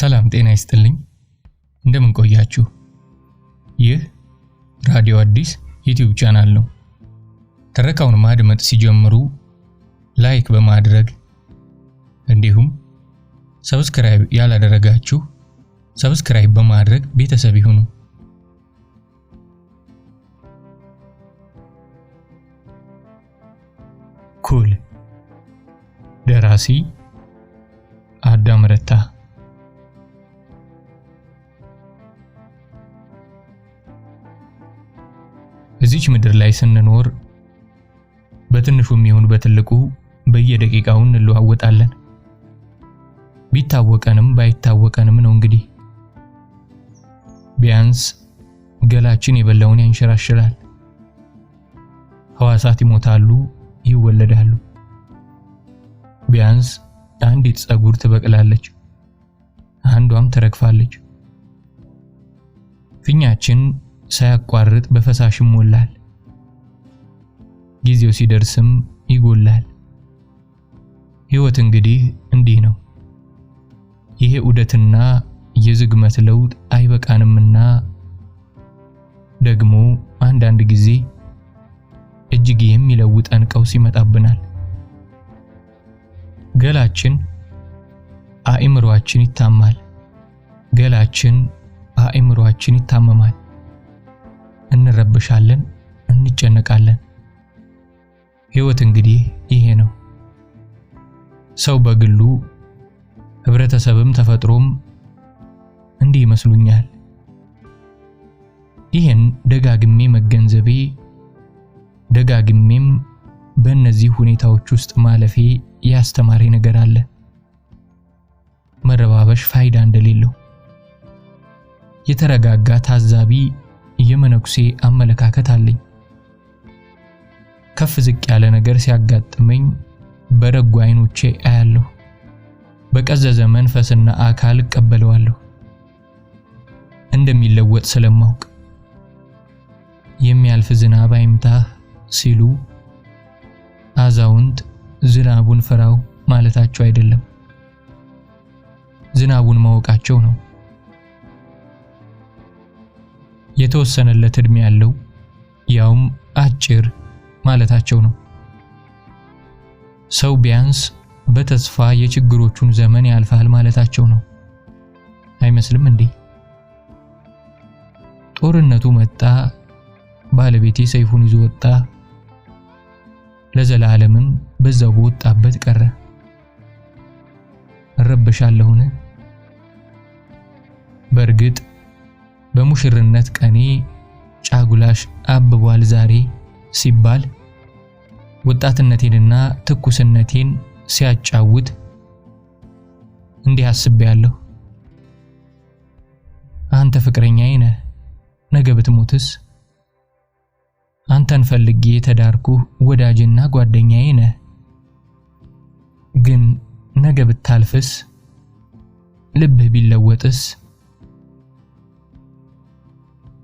ሰላም ጤና ይስጥልኝ እንደምን ቆያችሁ ይህ ራዲዮ አዲስ ዩቲዩብ ቻናል ነው ተረካውን ማድመጥ ሲጀምሩ ላይክ በማድረግ እንዲሁም ሰብስክራይብ ያላደረጋችሁ ሰብስክራይብ በማድረግ ቤተሰብ ይሁኑ ኩል ደራሲ አዳም ረታ እዚች ምድር ላይ ስንኖር በትንሹም ይሁን በትልቁ በየደቂቃው እንለዋወጣለን ቢታወቀንም ባይታወቀንም ነው እንግዲህ ቢያንስ ገላችን የበላውን ያንሸራሽራል ህዋሳት ይሞታሉ ይወለዳሉ ቢያንስ አንዲት ጸጉር ትበቅላለች አንዷም ትረግፋለች ፊኛችን ሳያቋርጥ በፈሳሽ ይሞላል ጊዜው ሲደርስም ይጎላል ህይወት እንግዲህ እንዲህ ነው ይሄ ዑደትና የዝግመት ለውጥ አይበቃንምና ደግሞ አንዳንድ ጊዜ እጅግ የሚለውጠን ቀውስ ይመጣብናል ገላችን አእምሮአችን ይታማል ገላችን አእምሮአችን ይታመማል እንረብሻለን እንጨነቃለን ህይወት እንግዲህ ይሄ ነው ሰው በግሉ ህብረተሰብም ተፈጥሮም እንዲህ ይመስሉኛል ይሄን ደጋግሜ መገንዘቤ ደጋግሜም በእነዚህ ሁኔታዎች ውስጥ ማለፌ ያስተማሪ ነገር አለ መረባበሽ ፋይዳ እንደሌለው የተረጋጋ ታዛቢ የመነኩሴ አመለካከት አለኝ ከፍ ዝቅ ያለ ነገር ሲያጋጥመኝ በረጉ አይኖቼ አያለሁ በቀዘዘ መንፈስና አካል ቀበለዋለሁ እንደሚለወጥ ስለማውቅ የሚያልፍ ዝናብ አይምታህ ሲሉ አዛውንት ዝናቡን ፈራው ማለታቸው አይደለም ዝናቡን ማወቃቸው ነው የተወሰነለት እድሜ ያለው ያውም አጭር ማለታቸው ነው ሰው ቢያንስ በተስፋ የችግሮቹን ዘመን ያልፋል ማለታቸው ነው አይመስልም እንዴ ጦርነቱ መጣ ባለቤቴ ሰይፉን ይዞ ወጣ ለዘላለምም በዛው ወጣበት ቀረ ረበሻለሁን በርግጥ በሙሽርነት ቀኔ ጫጉላሽ አብቧል ዛሬ ሲባል ወጣትነቴንና ትኩስነቴን ሲያጫውት እንዲህ አስቤያለሁ አንተ ፍቅረኛዬ ነህ ነገ ብትሞትስ አንተን ፈልጌ ተዳርኩ ወዳጅና ጓደኛዬ ነህ ግን ነገ ብታልፍስ ልብህ ቢለወጥስ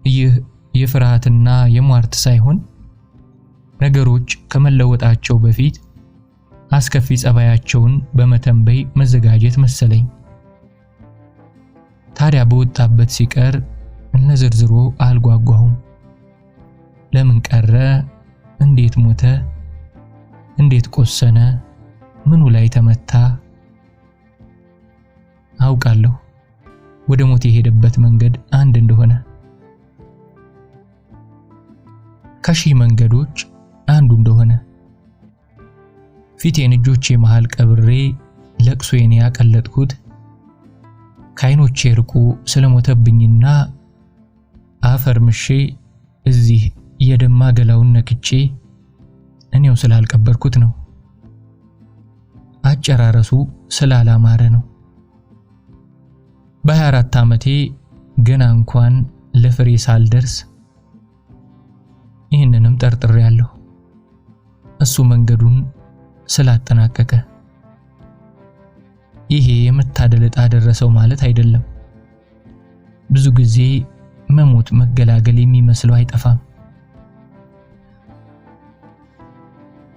ይህ የፍርሃትና የሟርት ሳይሆን ነገሮች ከመለወጣቸው በፊት አስከፊ ጸባያቸውን በመተንበይ መዘጋጀት መሰለኝ ታዲያ በወጣበት ሲቀር ለዝርዝሩ አልጓጓሁም ለምን ቀረ እንዴት ሞተ እንዴት ቆሰነ ምኑ ላይ ተመታ አውቃለሁ ወደ ሞት የሄደበት መንገድ አንድ እንደሆነ ከሺህ መንገዶች አንዱ እንደሆነ ፊቴን እጆቼ መሃል ቀብሬ ለቅሶዬን ያቀለጥኩት ካይኖቼ ርቁ ስለሞተብኝና አፈርምሼ እዚህ የደማ ገላውን ነክቼ እኔው ስላልቀበርኩት ነው አጨራረሱ ስላላማረ ነው በ24 ዓመቴ ገና እንኳን ለፍሬ ሳልደርስ ይህንንም ጠርጥሬያለሁ እሱ መንገዱን ስላጠናቀቀ ይሄ የመታደል ዕጣ ደረሰው ማለት አይደለም ብዙ ጊዜ መሞት መገላገል የሚመስለው አይጠፋም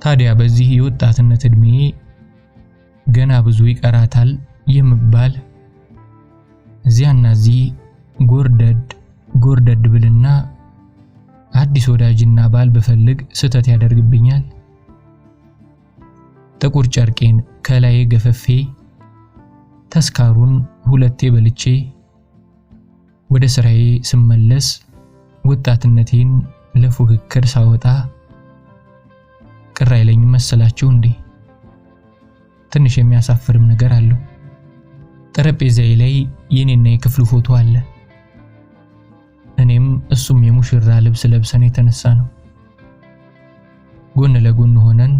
ታዲያ በዚህ የወጣትነት እድሜ ገና ብዙ ይቀራታል የምባል እዚያና እዚህ ጎርደድ ብልና አዲስ ወዳጅና ባል በፈልግ ስተት ያደርግብኛል። ጥቁር ጨርቄን ከላይ ገፈፌ ተስካሩን ሁለቴ በልቼ ወደ ስራዬ ስመለስ ወጣትነቴን ለፉክክር ሳወጣ ቅር አይለኝም መሰላችሁ እንዴ? ትንሽ የሚያሳፍርም ነገር አለው። ጠረጴዛዬ ላይ የኔና የክፍሉ ፎቶ አለ። እኔም እሱም የሙሽራ ልብስ ለብሰን የተነሳ ነው። ጎን ለጎን ሆነን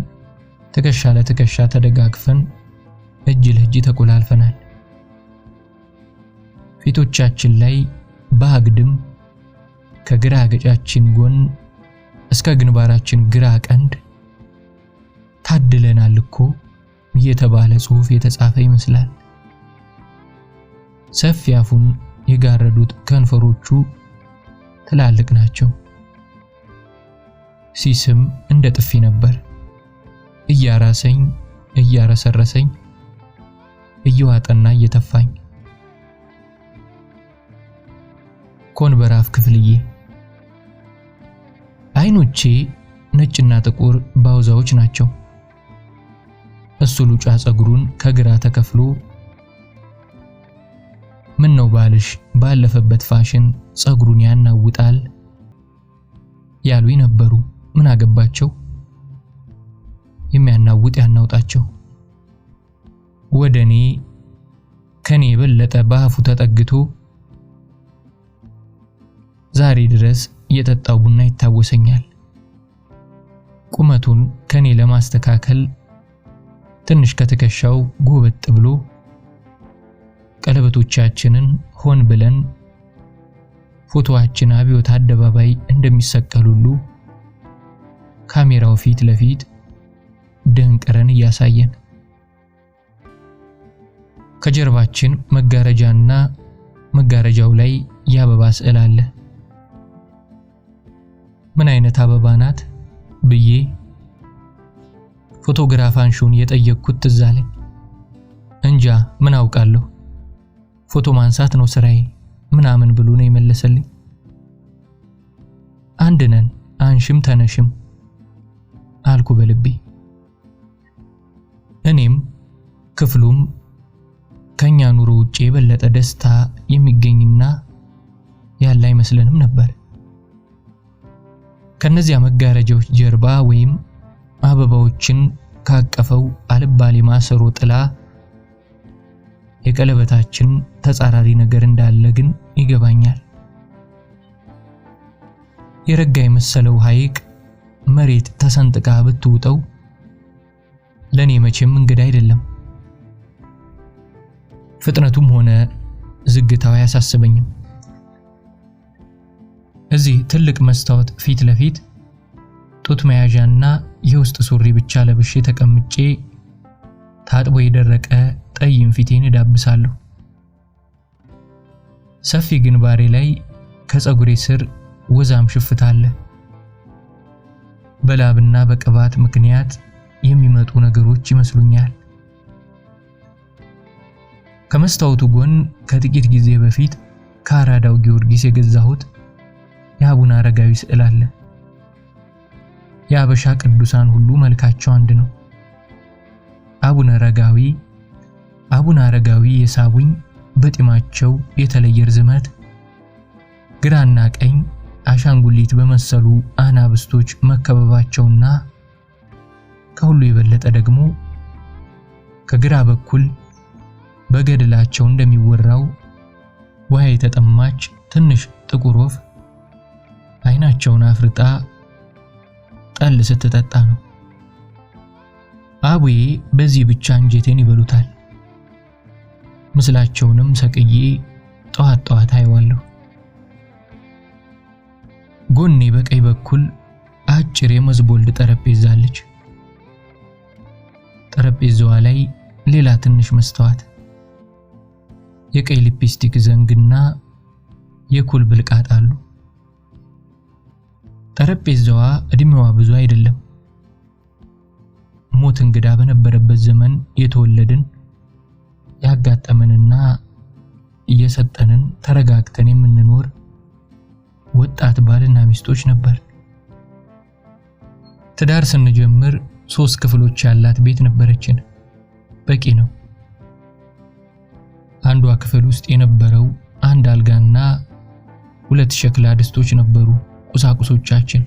ትከሻ ለትከሻ ተደጋግፈን እጅ ለእጅ ተቆላልፈናል። ፊቶቻችን ላይ በአግድም ከግራ ገጫችን ጎን እስከ ግንባራችን ግራ ቀንድ ታድለናል እኮ የተባለ ጽሑፍ የተጻፈ ይመስላል። ሰፊ አፉን የጋረዱት ከንፈሮቹ ትላልቅ ናቸው። ሲስም እንደ ጥፊ ነበር። እያራሰኝ እያረሰረሰኝ እየዋጠና እየተፋኝ። ኮንበራፍ ክፍልዬ አይኖቼ ነጭና ጥቁር ባውዛዎች ናቸው። እሱ ሉጫ ጸጉሩን ከግራ ተከፍሎ ምን ነው ባልሽ ባለፈበት ፋሽን ጸጉሩን ያናውጣል ያሉኝ ነበሩ። ምን አገባቸው? የሚያናውጥ ያናውጣቸው። ወደኔ ከኔ የበለጠ በአፉ ተጠግቶ ዛሬ ድረስ የጠጣው ቡና ይታወሰኛል። ቁመቱን ከኔ ለማስተካከል ትንሽ ከትከሻው ጎበጥ ብሎ ቀለበቶቻችንን ሆን ብለን ፎቶአችን አብዮት አደባባይ እንደሚሰቀሉሉ ካሜራው ፊት ለፊት ደንቀረን እያሳየን ከጀርባችን መጋረጃና መጋረጃው ላይ የአበባ ስዕል አለ። ምን አይነት አበባ ናት ብዬ ፎቶግራፍ አንሹን የጠየቅኩት ትዝ አለኝ። እንጃ ምን አውቃለሁ፣ ፎቶ ማንሳት ነው ስራዬ ምናምን ብሎ ነው የመለሰልኝ። አንድ ነን አንሽም ተነሽም አልኩ በልቤ። እኔም ክፍሉም ከኛ ኑሮ ውጪ የበለጠ ደስታ የሚገኝና ያለ አይመስለንም ነበር። ከነዚያ መጋረጃዎች ጀርባ ወይም አበባዎችን ካቀፈው አልባሌ ማሰሮ ጥላ የቀለበታችን ተጻራሪ ነገር እንዳለ ግን ይገባኛል። የረጋ የመሰለው ሐይቅ መሬት ተሰንጥቃ ብትውጠው ለኔ መቼም እንግዳ አይደለም። ፍጥነቱም ሆነ ዝግታው አያሳስበኝም። እዚህ ትልቅ መስታወት ፊት ለፊት ጡት መያዣና የውስጥ ሱሪ ብቻ ለብሼ ተቀምጬ ታጥቦ የደረቀ ጠይም ፊቴን እዳብሳለሁ። ሰፊ ግንባሬ ላይ ከጸጉሬ ስር ወዛም ሽፍታ አለ። በላብና በቅባት ምክንያት የሚመጡ ነገሮች ይመስሉኛል። ከመስታወቱ ጎን ከጥቂት ጊዜ በፊት ከአራዳው ጊዮርጊስ የገዛሁት የአቡነ አረጋዊ ስዕል አለ። የአበሻ ቅዱሳን ሁሉ መልካቸው አንድ ነው። አቡነ አረጋዊ የሳቡኝ በጢማቸው የተለየ ርዝመት፣ ግራና ቀኝ አሻንጉሊት በመሰሉ አናብስቶች መከበባቸውና ከሁሉ የበለጠ ደግሞ ከግራ በኩል በገድላቸው እንደሚወራው ውሃ የተጠማች ትንሽ ጥቁር ወፍ አይናቸውን አፍርጣ ጠል ስትጠጣ ነው። አቡዬ በዚህ ብቻ እንጀቴን ይበሉታል። ምስላቸውንም ሰቅዬ ጠዋት አይዋለሁ። ጎኔ በቀኝ በኩል አጭር የመዝቦልድ ጠረጴዛ አለች። ጠረጴዛዋ ላይ ሌላ ትንሽ መስታወት፣ የቀይ ሊፕስቲክ ዘንግና የኩል ብልቃጥ አሉ። ጠረጴዛዋ እድሜዋ ብዙ አይደለም። ሞት እንግዳ በነበረበት ዘመን የተወለድን ያጋጠመንና እየሰጠንን ተረጋግተን የምንኖር ወጣት ባልና ሚስቶች ነበር። ትዳር ስንጀምር 3 ክፍሎች ያላት ቤት ነበረችን። በቂ ነው። አንዷ ክፍል ውስጥ የነበረው አንድ አልጋና 2 ሸክላ ድስቶች ነበሩ ቁሳቁሶቻችን።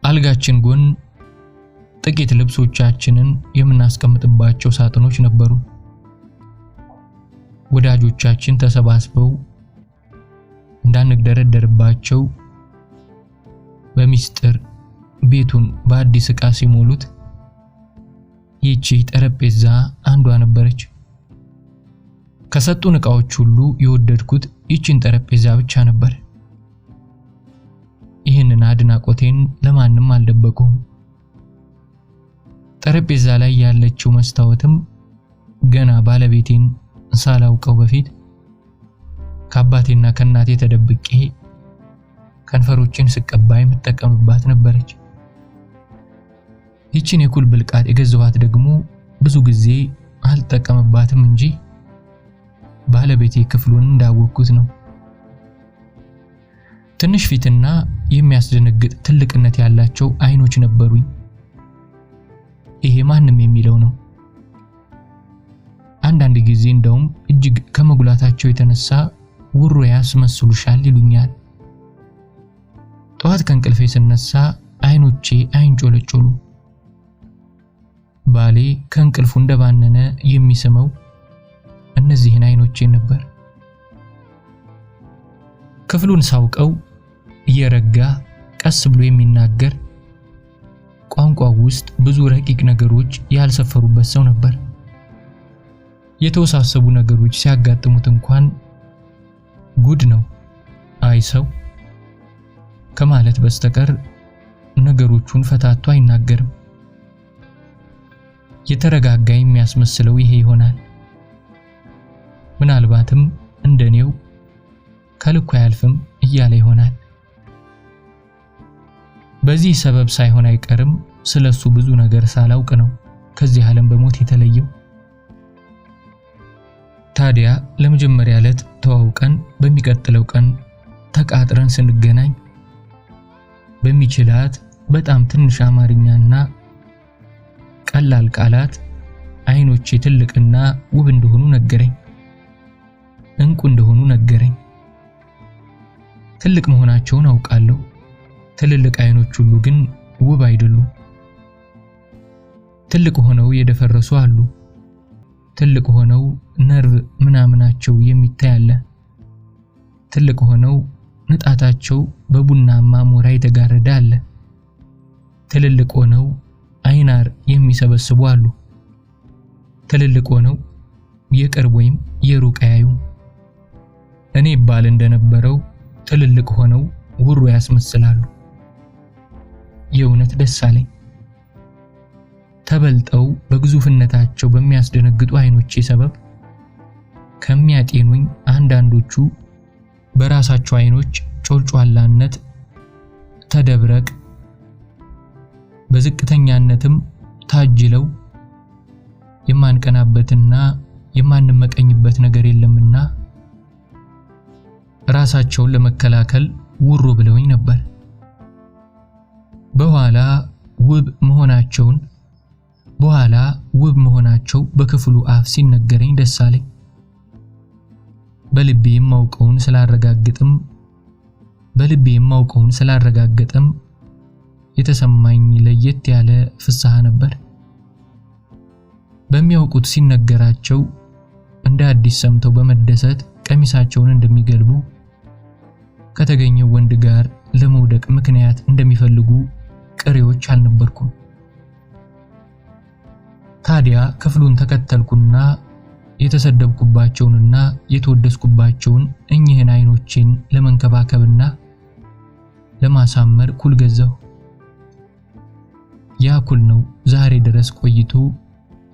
አልጋችን ጎን ጥቂት ልብሶቻችንን የምናስቀምጥባቸው ሳጥኖች ነበሩ። ወዳጆቻችን ተሰባስበው እንዳንደረደርባቸው በሚስጥር ቤቱን በአዲስ ዕቃ ሲሞሉት ይህች ጠረጴዛ አንዷ ነበረች። ከሰጡን ዕቃዎች ሁሉ የወደድኩት ይህችን ጠረጴዛ ብቻ ነበር። ይህንን አድናቆቴን ለማንም አልደበቁም። ጠረጴዛ ላይ ያለችው መስታወትም ገና ባለቤቴን ሳላውቀው በፊት ከአባቴና ከእናቴ ተደብቄ ከንፈሮችን ስቀባይ የምጠቀምባት ነበረች። ይህችን የኩል ብልቃጥ የገዛኋት ደግሞ ብዙ ጊዜ አልጠቀምባትም እንጂ ባለቤቴ ክፍሉን እንዳወቅኩት ነው። ትንሽ ፊትና የሚያስደነግጥ ትልቅነት ያላቸው አይኖች ነበሩኝ። ይሄ ማንም የሚለው ነው። አንዳንድ ጊዜ እንደውም እጅግ ከመጉላታቸው የተነሳ ውሮ ያስመስሉሻል ይሉኛል። ጠዋት ከእንቅልፌ ስነሳ አይኖቼ አይንጮለጮሉ። ባሌ ከእንቅልፉ እንደባነነ የሚስመው እነዚህን አይኖቼን ነበር። ክፍሉን ሳውቀው እየረጋ ቀስ ብሎ የሚናገር ቋንቋው ውስጥ ብዙ ረቂቅ ነገሮች ያልሰፈሩበት ሰው ነበር። የተወሳሰቡ ነገሮች ሲያጋጥሙት እንኳን ጉድ ነው አይ ሰው ከማለት በስተቀር ነገሮቹን ፈታቶ አይናገርም። የተረጋጋ የሚያስመስለው ይሄ ይሆናል። ምናልባትም እንደኔው ከልኩ አያልፍም እያለ ይሆናል። በዚህ ሰበብ ሳይሆን አይቀርም ስለሱ ብዙ ነገር ሳላውቅ ነው ከዚህ ዓለም በሞት የተለየው። ታዲያ ለመጀመሪያ ዕለት ተዋውቀን በሚቀጥለው ቀን ተቃጥረን ስንገናኝ በሚችላት በጣም ትንሽ አማርኛና ቀላል ቃላት አይኖቼ ትልቅና ውብ እንደሆኑ ነገረኝ። እንቁ እንደሆኑ ነገረኝ። ትልቅ መሆናቸውን አውቃለሁ። ትልልቅ አይኖች ሁሉ ግን ውብ አይደሉም። ትልቅ ሆነው የደፈረሱ አሉ። ትልቅ ሆነው ነርቭ ምናምናቸው የሚታይ አለ። ትልቅ ሆነው ንጣታቸው በቡናማ ሞራ የተጋረደ አለ። ትልልቅ ሆነው አይናር የሚሰበስቡ አሉ። ትልልቅ ሆነው የቅርብ ወይም የሩቅ ያዩ። እኔ ባል እንደነበረው ትልልቅ ሆነው ውሩ ያስመስላሉ። የእውነት ደስ አለኝ። ተበልጠው በግዙፍነታቸው በሚያስደነግጡ አይኖቼ ሰበብ ከሚያጤኑኝ አንዳንዶቹ በራሳቸው አይኖች ጮልጯላነት ተደብረቅ በዝቅተኛነትም ታጅለው የማንቀናበትና የማንመቀኝበት ነገር የለምና ራሳቸውን ለመከላከል ውሩ ብለውኝ ነበር። በኋላ ውብ መሆናቸው በክፍሉ አፍ ሲነገረኝ ደስ አለኝ። በልቤ የማውቀውን ስላረጋገጠም የተሰማኝ ለየት ያለ ፍስሐ ነበር። በሚያውቁት ሲነገራቸው እንደ አዲስ ሰምተው በመደሰት ቀሚሳቸውን እንደሚገልቡ ከተገኘው ወንድ ጋር ለመውደቅ ምክንያት እንደሚፈልጉ ቅሬዎች አልነበርኩም። ታዲያ ክፍሉን ተከተልኩና የተሰደብኩባቸውንና የተወደስኩባቸውን እኚህን አይኖቼን ለመንከባከብና ለማሳመር ኩል ገዛሁ። ያ ኩል ነው ዛሬ ድረስ ቆይቶ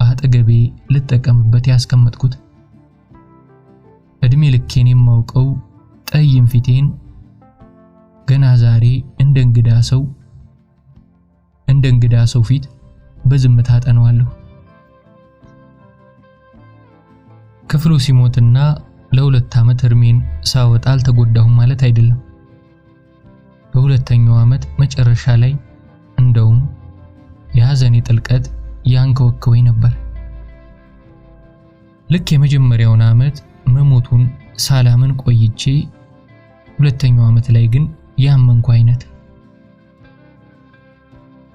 አጠገቤ ልጠቀምበት ያስቀመጥኩት። እድሜ ልኬን የማውቀው ጠይም ፊቴን ገና ዛሬ እንደ እንግዳ ሰው ፊት በዝምታ አጠነዋለሁ። ክፍሉ ሲሞትና ለ2 ዓመት እርሜን ሳወጣ አልተጎዳሁም ማለት አይደለም። በሁለተኛው ዓመት መጨረሻ ላይ እንደውም የሐዘኔ ጥልቀት ያንከወከወኝ ነበር። ልክ የመጀመሪያውን ዓመት መሞቱን ሳላምን ቆይቼ ሁለተኛው ዓመት ላይ ግን ያመንኩ አይነት።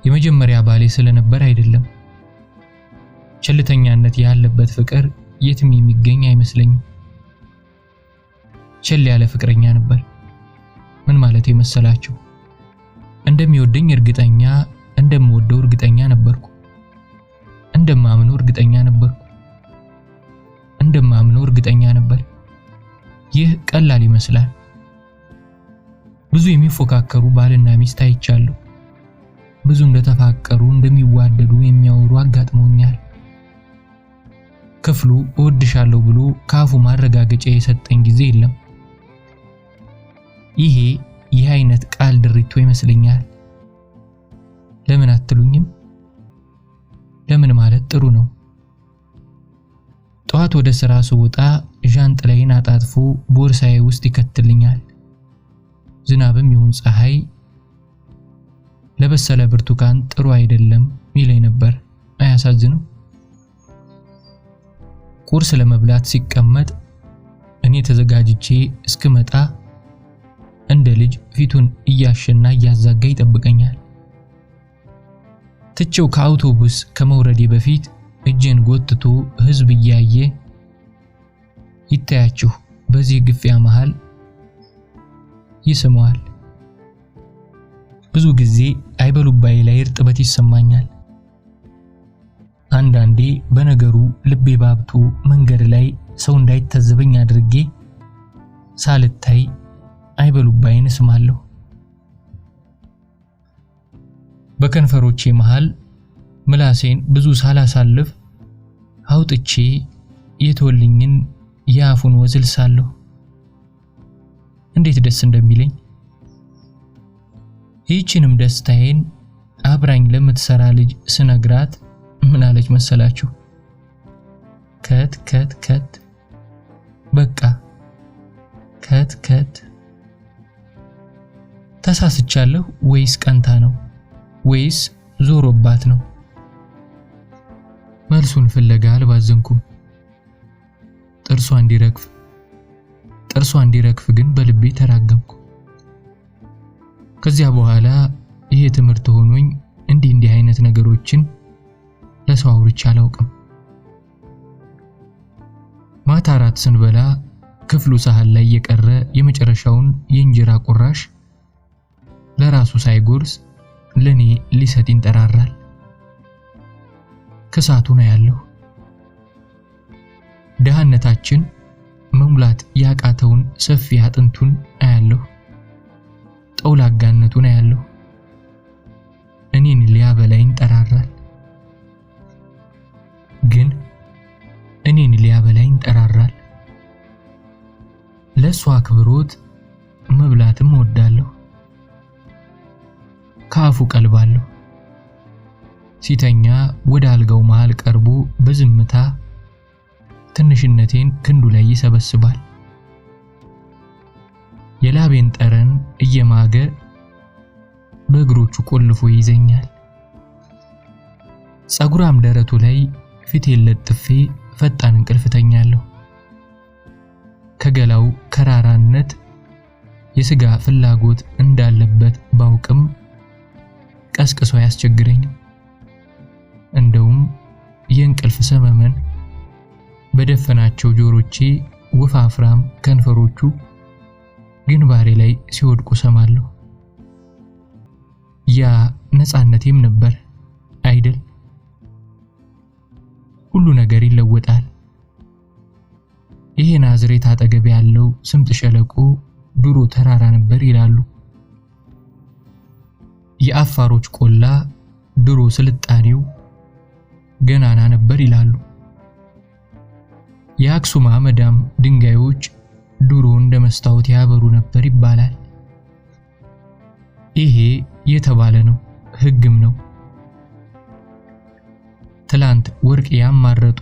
የመጀመሪያ ባሌ ስለነበር አይደለም። ቸልተኛነት ያለበት ፍቅር የትም የሚገኝ አይመስለኝም። ቸል ያለ ፍቅረኛ ነበር። ምን ማለት የመሰላችሁ? እንደሚወደኝ እርግጠኛ፣ እንደምወደው እርግጠኛ ነበርኩ። እንደማምነው እርግጠኛ ነበርኩ። እንደማምነው እርግጠኛ ነበር። ይህ ቀላል ይመስላል። ብዙ የሚፎካከሩ ባልና ሚስት አይቻለሁ። ብዙ እንደተፋቀሩ እንደሚዋደዱ የሚያወሩ አጋጥመውኛል። ክፍሉ እወድሻለሁ ብሎ ካፉ ማረጋገጫ የሰጠኝ ጊዜ የለም። ይህ አይነት ቃል ድሪቶ ይመስለኛል። ለምን አትሉኝም? ለምን ማለት ጥሩ ነው። ጠዋት ወደ ስራ ስወጣ ዣንጥላዬን አጣጥፎ ቦርሳዬ ውስጥ ይከትልኛል። ዝናብም ይሁን ፀሐይ ለበሰለ ብርቱካን ጥሩ አይደለም ይለኝ ነበር። አያሳዝንም? ቁርስ ለመብላት ሲቀመጥ እኔ ተዘጋጅቼ እስክመጣ እንደ ልጅ ፊቱን እያሸና እያዛጋ ይጠብቀኛል። ትቼው ከአውቶቡስ ከመውረዴ በፊት እጄን ጎትቶ ህዝብ እያየ ይታያችሁ በዚህ ግፊያ መሃል ይስመዋል። ብዙ ጊዜ አይበሉባይ ላይ እርጥበት ይሰማኛል። አንዳንዴ በነገሩ ልቤ ባብቶ መንገድ ላይ ሰው እንዳይተዘበኝ አድርጌ ሳልታይ አይበሉባይን እስማለሁ። በከንፈሮቼ መሃል ምላሴን ብዙ ሳላሳልፍ አውጥቼ የተወልኝን ያፉን ወዝል ሳለሁ እንዴት ደስ እንደሚለኝ። ይህችንም ደስታዬን አብራኝ ለምትሰራ ልጅ ስነግራት ምን አለች መሰላችሁ? ከት ከት ከት በቃ ከት ከት። ተሳስቻለሁ ወይስ ቀንታ ነው ወይስ ዞሮባት ነው? መልሱን ፍለጋ አልባዘንኩም። ጥርሷ እንዲረግፍ ግን በልቤ ተራገምኩ። ከዚያ በኋላ ይሄ ትምህርት ሆኖኝ እንዲህ አይነት ነገሮችን ለሰው አውርቼ አላውቅም። ማታ እራት ስንበላ ክፍሉ ሳህን ላይ የቀረ የመጨረሻውን የእንጀራ ቁራሽ ለራሱ ሳይጎርስ ለኔ ሊሰጥ ይንጠራራል። ከሳቱ ነው ያለው። ደሃነታችን መሙላት ያቃተውን ሰፊ አጥንቱን አያለሁ። ጠውላጋነቱን አያለሁ። እኔን ሊያበላኝ ይንጠራራል። ግን እኔን ሊያበላኝ ይንጠራራል። ለሱ አክብሮት መብላትም እወዳለሁ። ካፉ ቀልባለሁ። ሲተኛ ወደ አልጋው መሃል ቀርቦ በዝምታ ትንሽነቴን ክንዱ ላይ ይሰበስባል። የላቤን ጠረን እየማገ በእግሮቹ ቆልፎ ይዘኛል። ጸጉራም ደረቱ ላይ ፊቴን ለጥፌ ፈጣን እንቅልፍ ተኛለሁ። ከገላው ከራራነት የስጋ ፍላጎት እንዳለበት ባውቅም ቀስቅሶ አያስቸግረኝም። እንደውም የእንቅልፍ ሰመመን በደፈናቸው ጆሮቼ ወፋፍራም ከንፈሮቹ ግንባሬ ላይ ሲወድቁ ሰማለሁ። ያ ነፃነቴም ነበር አይደል? ሁሉ ነገር ይለወጣል። ይሄ ናዝሬት አጠገብ ያለው ስምጥ ሸለቆ ድሮ ተራራ ነበር ይላሉ። የአፋሮች ቆላ ድሮ ስልጣኔው ገናና ነበር ይላሉ። የአክሱም አመዳም ድንጋዮች ድሮ እንደ መስታወት ያበሩ ነበር ይባላል። ይሄ የተባለ ነው፣ ህግም ነው። ትላንት ወርቅ ያማረጡ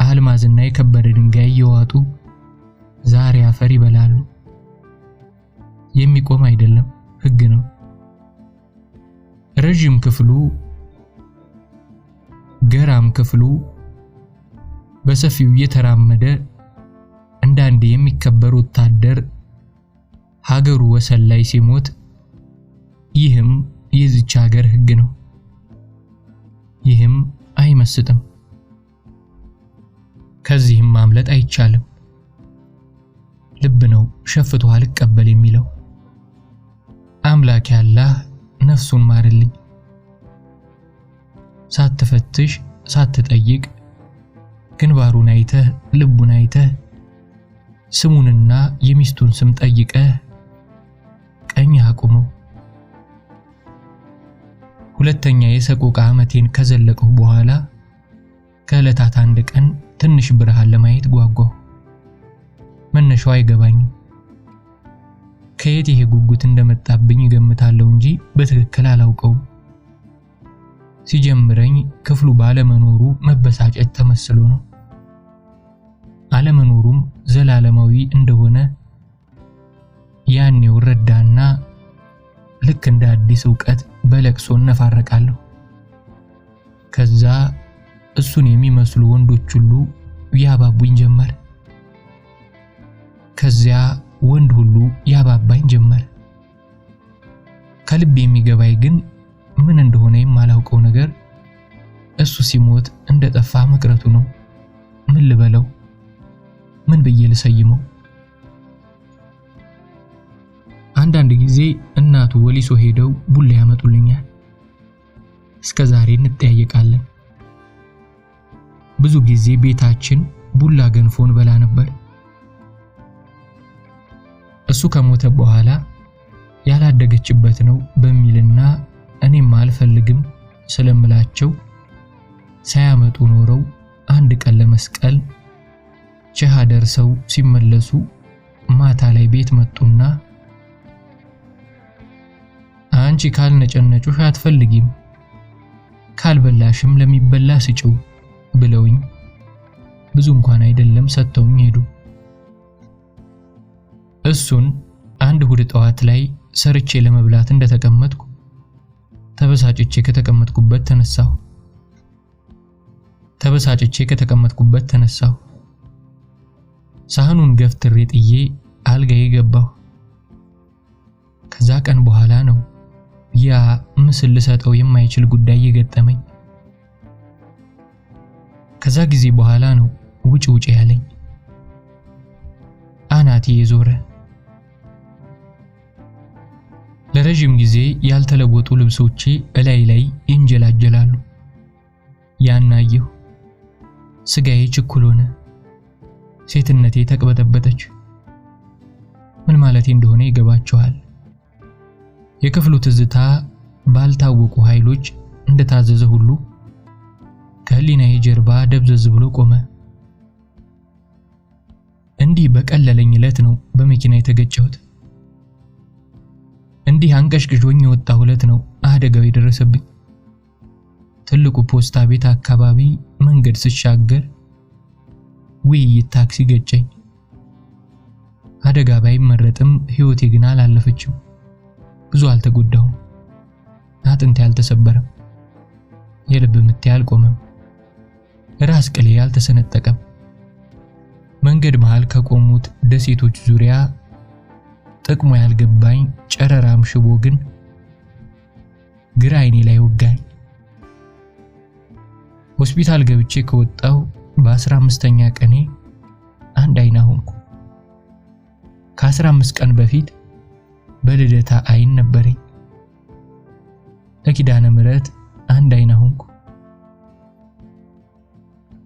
አልማዝና የከበረ ድንጋይ እየዋጡ ዛሬ አፈር ይበላሉ። የሚቆም አይደለም፣ ሕግ ነው። ረጅም ክፍሉ ገራም ክፍሉ በሰፊው እየተራመደ እንዳንዴ የሚከበር ወታደር ሀገሩ ወሰን ላይ ሲሞት ይህም የዚች ሀገር ሕግ ነው። ይህም አይመስጥም። ከዚህም ማምለጥ አይቻልም። ልብ ነው ሸፍቶ አልቀበል የሚለው። አምላክ ያላህ ነፍሱን ማርልኝ። ሳትፈትሽ ሳትጠይቅ ግንባሩን አይተህ ልቡን አይተህ ስሙንና የሚስቱን ስም ጠይቀህ ቀኝ አቁመው። ሁለተኛ የሰቆቃ ዓመቴን ከዘለቀው በኋላ ከዕለታት አንድ ቀን ትንሽ ብርሃን ለማየት ጓጓሁ። መነሻው አይገባኝም። ከየት ይሄ ጉጉት እንደመጣብኝ እገምታለሁ እንጂ በትክክል አላውቀውም። ሲጀምረኝ ክፍሉ ባለመኖሩ መበሳጨት ተመስሎ ነው። አለመኖሩም ዘላለማዊ እንደሆነ ያኔው ረዳና ልክ እንደ አዲስ ዕውቀት በለቅሶ ነፋረቃለሁ። ከዛ እሱን የሚመስሉ ወንዶች ሁሉ ያባቡኝ ጀመር። ከዚያ ወንድ ሁሉ ያባባኝ ጀመር። ከልብ የሚገባኝ ግን ምን እንደሆነ የማላውቀው ነገር እሱ ሲሞት እንደጠፋ መቅረቱ ነው። ምን ልበለው? ምን ብዬ ልሰይመው? አንዳንድ ጊዜ እናቱ ወሊሶ ሄደው ቡላ ያመጡልኛል። እስከዛሬ እንጠያየቃለን። ብዙ ጊዜ ቤታችን ቡላ ገንፎን በላ ነበር። እሱ ከሞተ በኋላ ያላደገችበት ነው በሚልና እኔም አልፈልግም ስለምላቸው ሳያመጡ ኖረው አንድ ቀን ለመስቀል ቸሃ ደርሰው ሲመለሱ ማታ ላይ ቤት መጡና አንቺ ካልነጨነጩሽ አትፈልጊም፣ ካልበላሽም ለሚበላ ስጪው ብለውኝ ብዙ እንኳን አይደለም ሰጥተውኝ ሄዱ። እሱን አንድ እሁድ ጠዋት ላይ ሰርቼ ለመብላት እንደተቀመጥኩ ተበሳጭቼ ከተቀመጥኩበት ተነሳሁ። ሳህኑን ገፍትሬ ጥዬ አልጋዬ ገባሁ። ከዛ ቀን በኋላ ነው ያ ምስል ልሰጠው የማይችል ጉዳይ የገጠመኝ። ከዛ ጊዜ በኋላ ነው ውጭ ያለኝ። አናቴ የዞረ። ለረጅም ጊዜ ያልተለወጡ ልብሶቼ እላይ ላይ ይንጀላጀላሉ። ያናየሁ ስጋዬ ችኩል ሆነ። ሴትነቴ ተቅበጠበጠች። ምን ማለቴ እንደሆነ ይገባቸዋል። የክፍሉ ትዝታ ባልታወቁ ኃይሎች እንደታዘዘ ሁሉ ከህሊናዬ ጀርባ ደብዘዝ ብሎ ቆመ። እንዲህ በቀለለኝ ዕለት ነው በመኪና የተገጨሁት። እንዲህ አንቀሽቅሾኝ የወጣው ዕለት ነው አደጋው የደረሰብኝ። ትልቁ ፖስታ ቤት አካባቢ መንገድ ስሻገር ውይይት ታክሲ ገጨኝ። አደጋ ባይመረጥም ህይወቴ ግን አላለፈችም። ብዙ አልተጎዳሁም። አጥንቴ አልተሰበረም። የልብ ምቴ አልቆመም። ራስ ቅሌ አልተሰነጠቀም። መንገድ መሃል ከቆሙት ደሴቶች ዙሪያ ጥቅሙ ያልገባኝ ጨረራም ሽቦ ግን ግራ አይኔ ላይ ወጋኝ። ሆስፒታል ገብቼ ከወጣው በ15ኛ ቀኔ አንድ አይና ሆንኩ። ከ15 ቀን በፊት በልደታ አይን ነበረኝ። ለኪዳነ ምሕረት አንድ አይና ሆንኩ።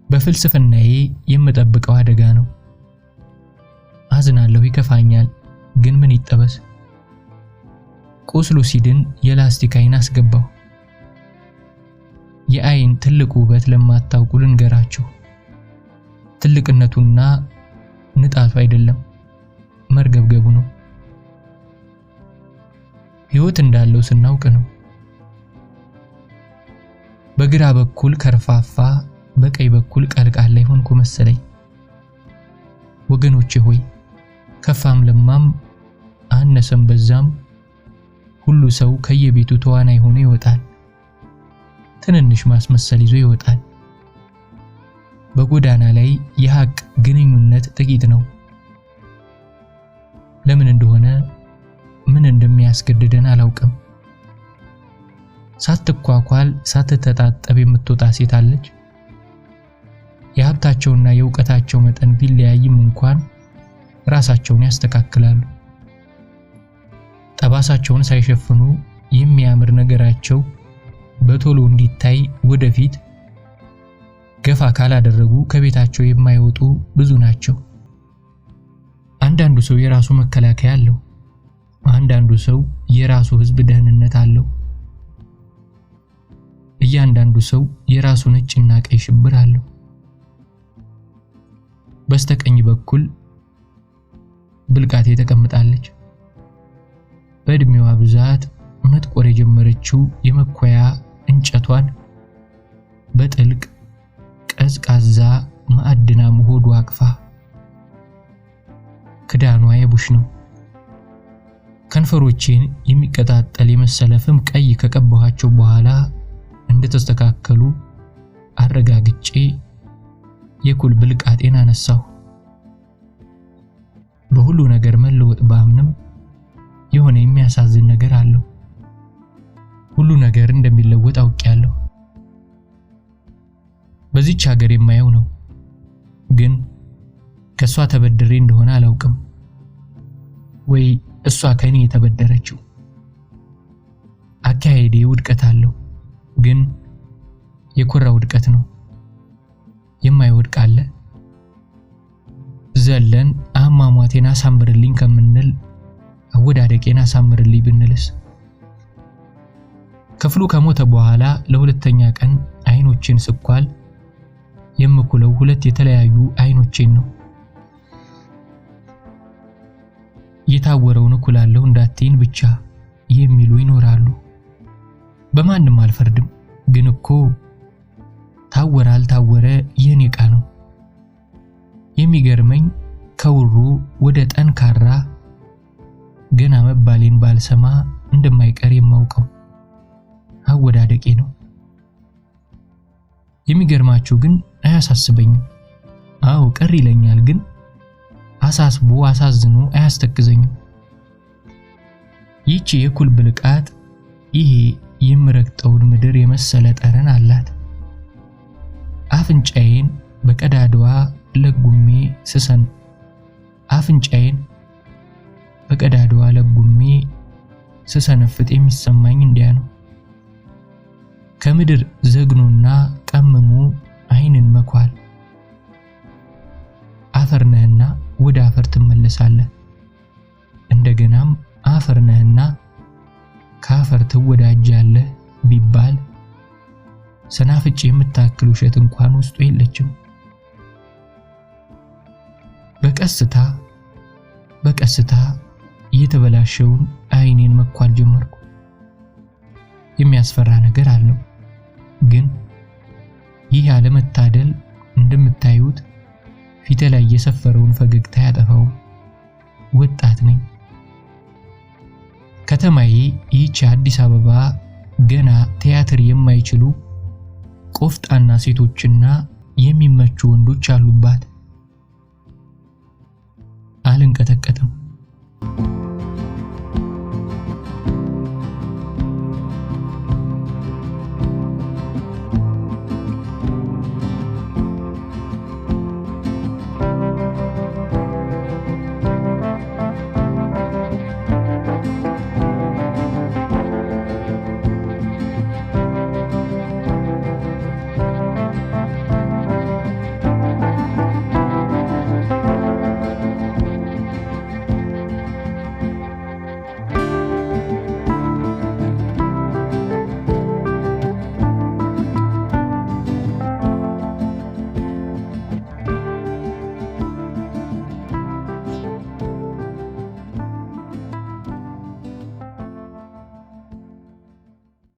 በፍልስፍናዬ የምጠብቀው አደጋ ነው። አዝናለሁ፣ ይከፋኛል፣ ግን ምን ይጠበስ? ቁስሉ ሲድን የላስቲክ አይን አስገባው። የአይን ትልቁ ውበት ለማታውቁ ልንገራችሁ። ትልቅነቱና ንጣቱ አይደለም፣ መርገብገቡ ነው። ህይወት እንዳለው ስናውቅ ነው። በግራ በኩል ከርፋፋ፣ በቀኝ በኩል ቀልቃላ ሆንኩ መሰለኝ። ወገኖቼ ሆይ ከፋም ለማም አነሰም በዛም ሁሉ ሰው ከየቤቱ ተዋናይ ሆኖ ይወጣል። ትንንሽ ማስመሰል ይዞ ይወጣል። በጎዳና ላይ የሐቅ ግንኙነት ጥቂት ነው። ለምን እንደሆነ ምን እንደሚያስገድደን አላውቅም። ሳትኳኳል ሳትተጣጠብ የምትወጣ ሴት አለች። የሀብታቸውና የእውቀታቸው መጠን ቢለያይም እንኳን ራሳቸውን ያስተካክላሉ። ጠባሳቸውን ሳይሸፍኑ የሚያምር ነገራቸው በቶሎ እንዲታይ ወደፊት ገፋ ካላደረጉ ከቤታቸው የማይወጡ ብዙ ናቸው። አንዳንዱ ሰው የራሱ መከላከያ አለው። አንዳንዱ ሰው የራሱ ሕዝብ ደህንነት አለው። እያንዳንዱ ሰው የራሱ ነጭና ቀይ ሽብር አለው። በስተቀኝ በኩል ብልቃቴ ተቀምጣለች። በእድሜዋ ብዛት መጥቆር የጀመረችው የመኮያ እንጨቷን በጥልቅ ቀዝቃዛ ማዕድና ሆዷ አቅፋ። ክዳኗ የቡሽ ነው። ከንፈሮቼን የሚቀጣጠል የመሰለ ፍም ቀይ ከቀባኋቸው በኋላ እንደተስተካከሉ አረጋግጬ የኩል ብልቃጤን አነሳሁ። በሁሉ ነገር መለወጥ ባምንም የሆነ የሚያሳዝን ነገር አለው። ሁሉ ነገር እንደሚለወጥ አውቄያለሁ። በዚህች ሀገር የማየው ነው። ግን ከሷ ተበድሬ እንደሆነ አላውቅም፣ ወይ እሷ ከኔ የተበደረችው። አካሄዴ ውድቀት አለው፣ ግን የኮራ ውድቀት ነው። የማይወድቅ አለ። ዘለን አሟሟቴን አሳምርልኝ ከምንል አወዳደቄን አሳምርልኝ ብንልስ? ክፍሉ ከሞተ በኋላ ለሁለተኛ ቀን አይኖቼን ስኳል የምኩለው ሁለት የተለያዩ አይኖቼን ነው። የታወረውን እኩላለሁ እንዳትይን ብቻ የሚሉ ይኖራሉ። በማንም አልፈርድም፣ ግን እኮ ታወረ አልታወረ የኔ ዕቃ ነው። የሚገርመኝ ከውሩ ወደ ጠንካራ ገና መባሌን ባልሰማ እንደማይቀር የማውቀው አወዳደቄ ነው። የሚገርማችሁ ግን አያሳስበኝም። አዎ ቅር ይለኛል፣ ግን አሳስቦ አሳዝኖ አያስተክዘኝም። ይቺ የኩል ብልቃጥ ይሄ የምረግጠውን ምድር የመሰለ ጠረን አላት። አፍንጫዬን በቀዳዳዋ ለጉሜ ስሰነፍጥ የሚሰማኝ እንዲያ ነው። ከምድር ዘግኖና ቀምሞ አይንን መኳል። አፈር ነህና ወደ አፈር ትመለሳለህ። እንደገናም አፈር ነህና ከአፈር ትወዳጃለህ ቢባል ሰናፍጭ የምታክል ውሸት እንኳን ውስጡ የለችም። በቀስታ የተበላሸውን አይኔን መኳል ጀመርኩ። የሚያስፈራ ነገር አለው፣ ግን ይህ አለመታደል እንደምታዩት ፊቴ ላይ የሰፈረውን ፈገግታ ያጠፋውም። ወጣት ነኝ። ከተማዬ ይህች አዲስ አበባ ገና ቲያትር የማይችሉ ቆፍጣና ሴቶችና የሚመቹ ወንዶች አሉባት። አልንቀጠቀጥም።